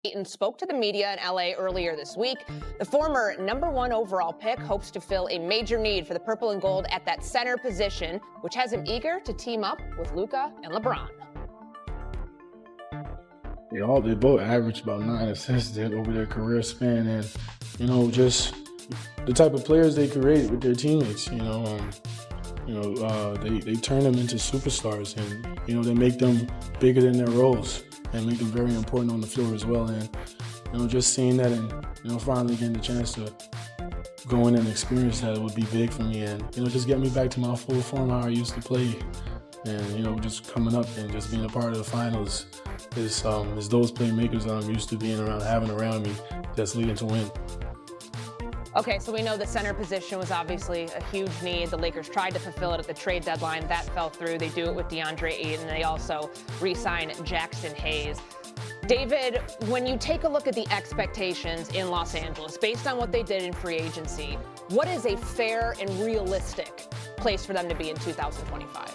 Ayton spoke to the media in LA earlier this week. The former #1 overall pick hopes to fill a major need for the purple and gold at that center position, which has him eager to team up with Luka and LeBron. They both averaged about 9 assists over their career span, and just the type of players they create with their teammates. They turn them into superstars, and they make them bigger than their roles and make them very important on the floor as well. And just seeing that and finally getting the chance to go in and experience that would be big for me, and just get me back to my full form how I used to play. And just coming up and just being a part of the finals is those playmakers that I'm used to having around me that's leading to win. Okay, so we know the center position was obviously a huge need. The Lakers tried to fulfill it at the trade deadline. That fell through. They do it with DeAndre Ayton. They also re-sign Jackson Hayes. David, when you take a look at the expectations in Los Angeles, based on what they did in free agency, what is a fair and realistic place for them to be in 2025?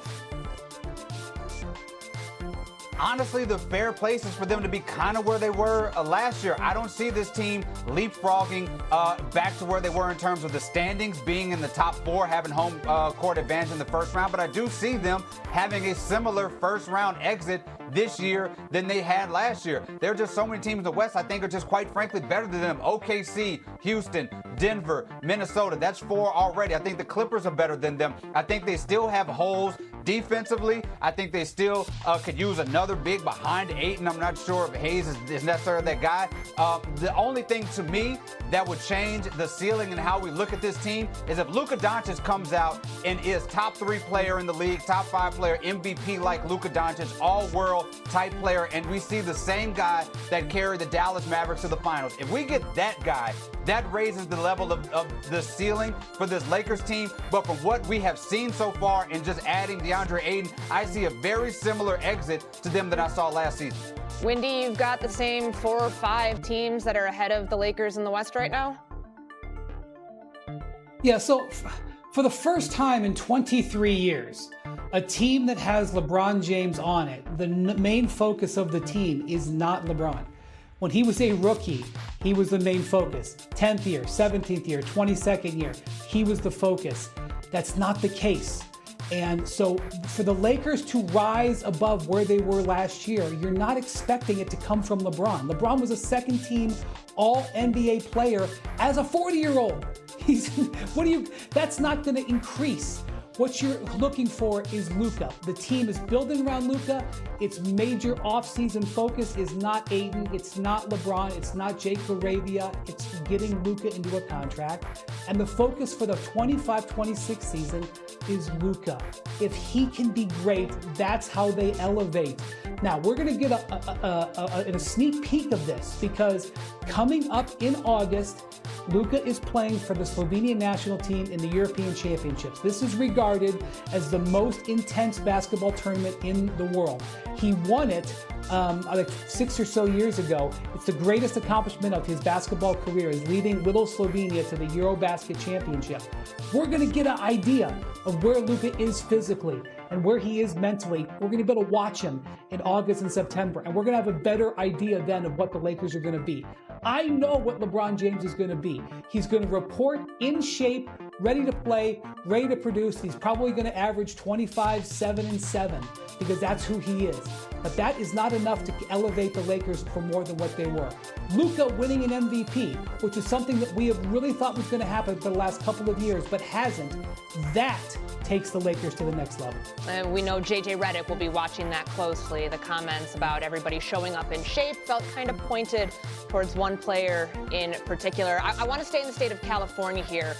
Honestly, the fair place is for them to be kind of where they were last year. I don't see this team leapfrogging back to where they were in terms of the standings, being in the top 4, having home court advantage in the first round. But I do see them having a similar first round exit this year than they had last year. There are just so many teams in the West I think are just quite frankly better than them. OKC, Houston, Denver, Minnesota. That's 4 already. I think the Clippers are better than them. I think they still have holes defensively. I think they still could use another big behind Ayton. I'm not sure if Hayes is necessarily that guy. The only thing to me that would change the ceiling and how we look at this team is if Luka Doncic comes out and is top 3 player in the league, top 5 player, MVP like Luka Doncic, all-world type player, and we see the same guy that carried the Dallas Mavericks to the finals. If we get that guy, that raises the level of the ceiling for this Lakers team. But from what we have seen so far and just adding DeAndre Ayton, I see a very similar exit to them that I saw last season. Wendy, you've got the same 4 or 5 teams that are ahead of the Lakers in the West right now? Yeah, so for the first time in 23 years, a team that has LeBron James on it, the main focus of the team is not LeBron. When he was a rookie, he was the main focus. 10th year, 17th year, 22nd year, he was the focus. That's not the case. And so for the Lakers to rise above where they were last year, you're not expecting it to come from LeBron. LeBron was a second team All-NBA player as a 40-year-old. That's not going to increase. What you're looking for is Luka. The team is building around Luka. Its major offseason focus is not Ayton, it's not LeBron, it's not Jake LaRavia, it's getting Luka into a contract. And the focus for the 25-26 season is Luka. If he can be great, that's how they elevate. Now, we're going to get a sneak peek of this because coming up in August, Luka is playing for the Slovenian national team in the European Championships. This is regarded as the most intense basketball tournament in the world. He won it like 6 or so years ago. It's the greatest accomplishment of his basketball career, is leading little Slovenia to the Eurobasket Championship. We're going to get an idea of where Luka is physically and where he is mentally. We're going to be able to watch him in August and September, and we're going to have a better idea then of what the Lakers are going to be. I know what LeBron James is going to be. He's going to report in shape, ready to play, ready to produce. He's probably going to average 25, 7, and 7 because that's who he is. But that is not enough to elevate the Lakers for more than what they were. Luka winning an MVP, which is something that we have really thought was going to happen for the last couple of years, but hasn't, that takes the Lakers to the next level. And we know JJ Redick will be watching that closely. The comments about everybody showing up in shape felt kind of pointed towards one player in particular. I want to stay in the state of California here.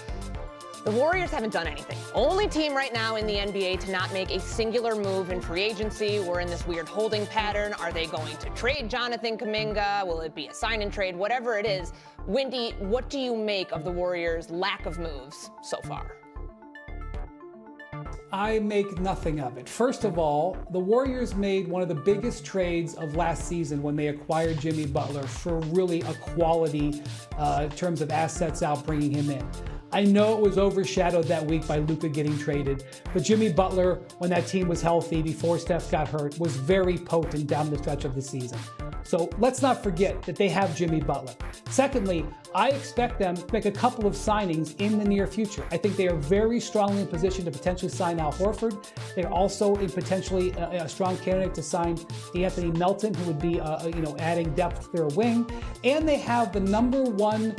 The Warriors haven't done anything. Only team right now in the NBA to not make a singular move in free agency. We're in this weird holding pattern. Are they going to trade Jonathan Kuminga? Will it be a sign and trade? Whatever it is. Wendy, what do you make of the Warriors' lack of moves so far? I make nothing of it. First of all, the Warriors made one of the biggest trades of last season when they acquired Jimmy Butler for really a quality in terms of assets out, bringing him in. I know it was overshadowed that week by Luka getting traded, but Jimmy Butler, when that team was healthy before Steph got hurt, was very potent down the stretch of the season. So let's not forget that they have Jimmy Butler. Secondly, I expect them to make a couple of signings in the near future. I think they are very strongly in position to potentially sign Al Horford. They're also in potentially a strong candidate to sign Anthony Melton, who would be adding depth to their wing. And they have the number one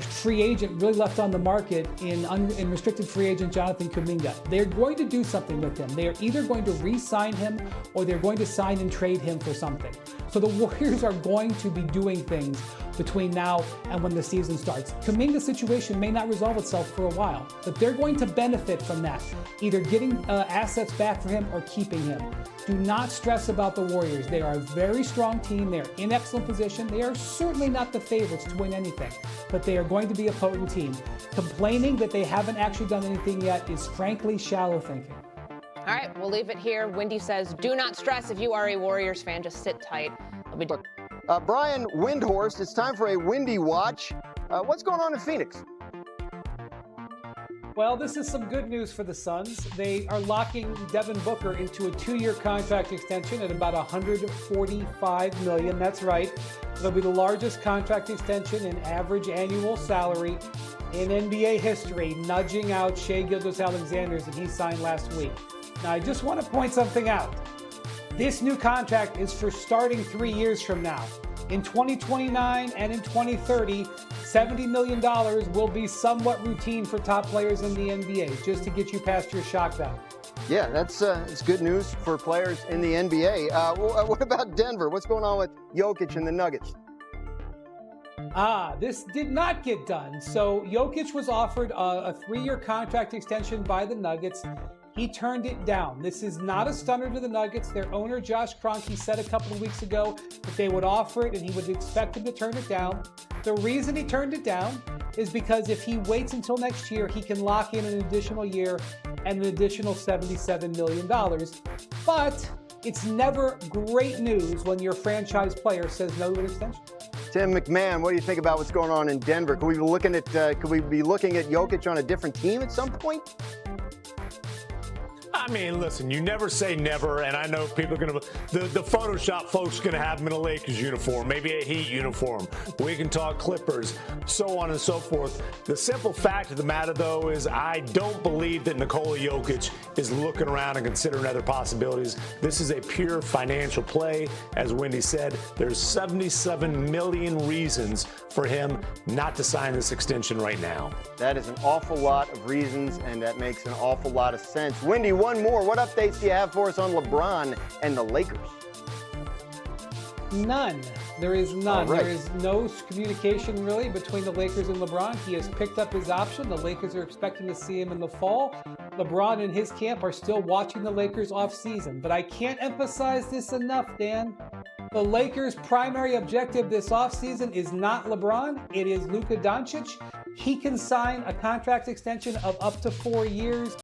free agent really left on the market in restricted free agent Jonathan Kuminga. They're going to do something with him. They are either going to re-sign him or they're going to sign and trade him for something. So the Warriors are going to be doing things between now and when the season starts. Kuminga's situation may not resolve itself for a while, but they're going to benefit from that, either getting assets back for him or keeping him. Do not stress about the Warriors. They are a very strong team. They're in excellent position. They are certainly not the favorites to win anything, but they are going to be a potent team. Complaining that they haven't actually done anything yet is frankly shallow thinking. All right, we'll leave it here. Windy says, do not stress if you are a Warriors fan. Just sit tight. Brian Windhorst, it's time for a Windy Watch. What's going on in Phoenix? Well, this is some good news for the Suns. They are locking Devin Booker into a 2-year contract extension at about $145 million. That's right. It'll be the largest contract extension in average annual salary in NBA history, nudging out Shai Gilgeous-Alexander's that he signed last week. Now, I just want to point something out. This new contract is for starting 3 years from now. In 2029 and in 2030, $70 million will be somewhat routine for top players in the NBA, just to get you past your shock value. Yeah, it's good news for players in the NBA. What about Denver? What's going on with Jokic and the Nuggets? This did not get done. So Jokic was offered a 3-year contract extension by the Nuggets. He turned it down. This is not a stunner to the Nuggets. Their owner, Josh Kroenke, said a couple of weeks ago that they would offer it and he would expect him to turn it down. The reason he turned it down is because if he waits until next year, he can lock in an additional year and an additional $77 million. But it's never great news when your franchise player says no to an extension. Tim McMahon, what do you think about what's going on in Denver? Could we be looking at Jokic on a different team at some point? I mean, listen, you never say never, and I know people are going to, the Photoshop folks are going to have him in a Lakers uniform, maybe a Heat uniform. We can talk Clippers, so on and so forth. The simple fact of the matter, though, is I don't believe that Nikola Jokic is looking around and considering other possibilities. This is a pure financial play. As Wendy said, there's 77 million reasons for him not to sign this extension right now. That is an awful lot of reasons, and that makes an awful lot of sense. Wendy, one more. What updates do you have for us on LeBron and the Lakers? None. There is none. Right. There is no communication really between the Lakers and LeBron. He has picked up his option. The Lakers are expecting to see him in the fall. LeBron and his camp are still watching the Lakers off season. But I can't emphasize this enough, Dan. The Lakers' primary objective this offseason is not LeBron. It is Luka Doncic. He can sign a contract extension of up to 4 years.